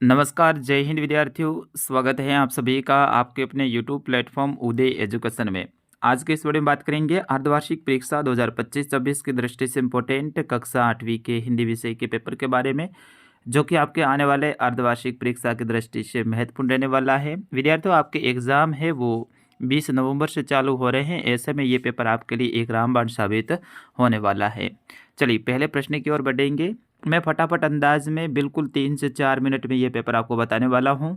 नमस्कार, जय हिंद विद्यार्थियों। स्वागत है आप सभी का आपके अपने यूट्यूब प्लेटफॉर्म उदय एजुकेशन में। आज के इस वीडियो में बात करेंगे अर्धवार्षिक परीक्षा 2025-26 की दृष्टि से इम्पोर्टेंट कक्षा 8वीं के हिंदी विषय के पेपर के बारे में, जो कि आपके आने वाले अर्धवार्षिक परीक्षा की दृष्टि से महत्वपूर्ण रहने वाला है। विद्यार्थियों, आपके एग्ज़ाम है वो 20 नवंबर से चालू हो रहे हैं। ऐसे में ये पेपर आपके लिए एक रामबाण साबित होने वाला है। चलिए पहले प्रश्न की ओर बढ़ेंगे। मैं फटाफट अंदाज में बिल्कुल 3 से 4 मिनट में ये पेपर आपको बताने वाला हूँ।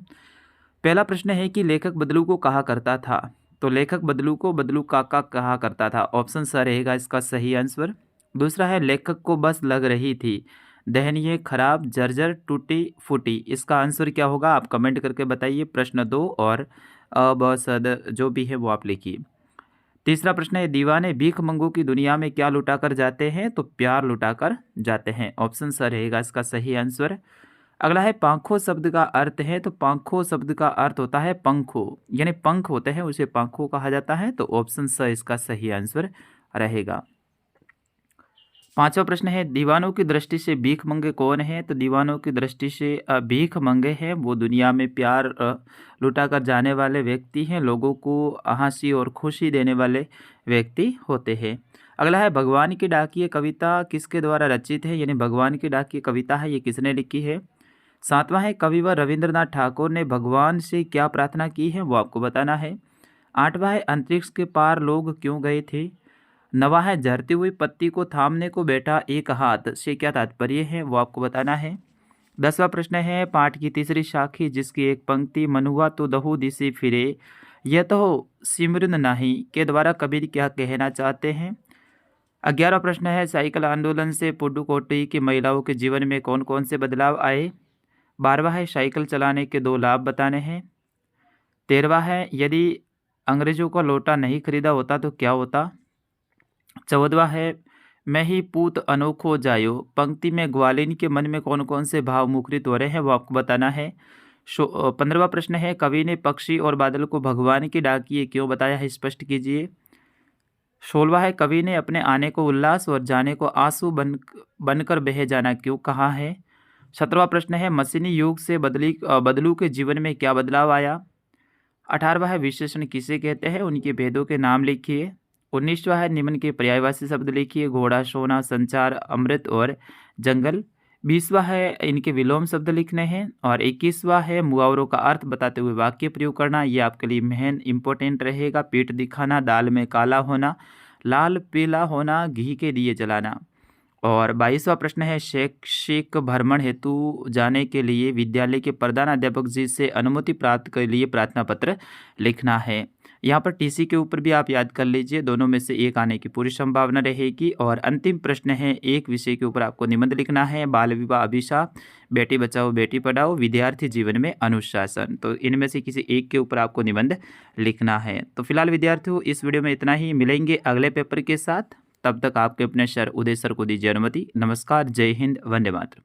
पहला प्रश्न है कि लेखक बदलू को कहा करता था। तो लेखक बदलू को बदलू काका कहा करता था। ऑप्शन स रहेगा इसका सही आंसर। दूसरा है लेखक को बस लग रही थी दयनीय, खराब, जर्जर, टूटी फूटी। इसका आंसर क्या होगा आप कमेंट करके बताइए। प्रश्न 2 और अ ब स द जो भी है वो आप लिखिए। तीसरा प्रश्न है दीवाने भीख मंगू की दुनिया में क्या लुटा कर जाते हैं। तो प्यार लुटा कर जाते हैं। ऑप्शन स रहेगा इसका सही आंसर। अगला है पांखों शब्द का अर्थ है। तो पांखों शब्द का अर्थ होता है पंखों, यानी पंख होते हैं उसे पंखों कहा जाता है। तो ऑप्शन स इसका सही आंसर रहेगा। पांचवा प्रश्न है दीवानों की दृष्टि से भीख मंगे कौन है। तो दीवानों की दृष्टि से भीख मंगे हैं वो दुनिया में प्यार लुटा कर जाने वाले व्यक्ति हैं, लोगों को हंसी और खुशी देने वाले व्यक्ति होते हैं। अगला है भगवान की डाकिए कविता किसके द्वारा रचित है, यानी भगवान की डाकिए कविता है ये किसने लिखी है। सातवां है कविवर रविंद्रनाथ ठाकुर ने भगवान से क्या प्रार्थना की है, वो आपको बताना है। आठवां है अंतरिक्ष के पार लोग क्यों गए थे। नवा है झरती हुई पत्ती को थामने को बैठा एक हाथ से क्या तात्पर्य है, वो आपको बताना है। 10वां प्रश्न है पाठ की तीसरी साखी जिसकी एक पंक्ति मनुआ तो दहु दिशि फिरे यह तो सिमरन नाही के द्वारा कबीर क्या कहना चाहते हैं। 11वां प्रश्न है साइकिल आंदोलन से पुडुकोट्टी की महिलाओं के जीवन में कौन कौन से बदलाव आए। 12वां है साइकिल चलाने के 2 लाभ बताने हैं। 13वां है यदि अंग्रेजों का लोटा नहीं खरीदा होता तो क्या होता। 14वां है मैं ही पूत अनोखो जायो पंक्ति में ग्वालिन के मन में कौन कौन से भाव मुखरित हो रहे हैं, वो आपको बताना है। 15वां प्रश्न है कवि ने पक्षी और बादल को भगवान की डाकिए क्यों बताया है, स्पष्ट कीजिए। 16वां है कवि ने अपने आने को उल्लास और जाने को आंसू बनकर बह जाना क्यों कहा है। 17वां प्रश्न है मशीनी युग से बदलू के जीवन में क्या बदलाव आया। 18वां है विशेषण किसे कहते हैं, उनके भेदों के नाम लिखिए। 19वां है निम्न के पर्यायवाची शब्द लिखिए, घोड़ा, सोना, संचार, अमृत और जंगल। 20वां है इनके विलोम शब्द लिखने हैं। और 21वां है मुहावरों का अर्थ बताते हुए वाक्य प्रयोग करना। ये आपके लिए मेन इंपॉर्टेंट रहेगा। पीठ दिखाना, दाल में काला होना, लाल पीला होना, घी के दिए जलाना। और 22वां प्रश्न है शैक्षिक भ्रमण हेतु जाने के लिए विद्यालय के प्रधानाध्यापक जी से अनुमति प्राप्त के लिए प्रार्थना पत्र लिखना है। यहाँ पर टीसी के ऊपर भी आप याद कर लीजिए, दोनों में से एक आने की पूरी संभावना रहेगी। और अंतिम प्रश्न है एक विषय के ऊपर आपको निबंध लिखना है, बाल विवाह अभिशाप, बेटी बचाओ बेटी पढ़ाओ, विद्यार्थी जीवन में अनुशासन। तो इनमें से किसी एक के ऊपर आपको निबंध लिखना है। तो फिलहाल विद्यार्थियों इस वीडियो में इतना ही, मिलेंगे अगले पेपर के साथ। तब तक आपके अपने सर उदय सर को दीजिए अनुमति। नमस्कार, जय हिंद, वंदे मातरम।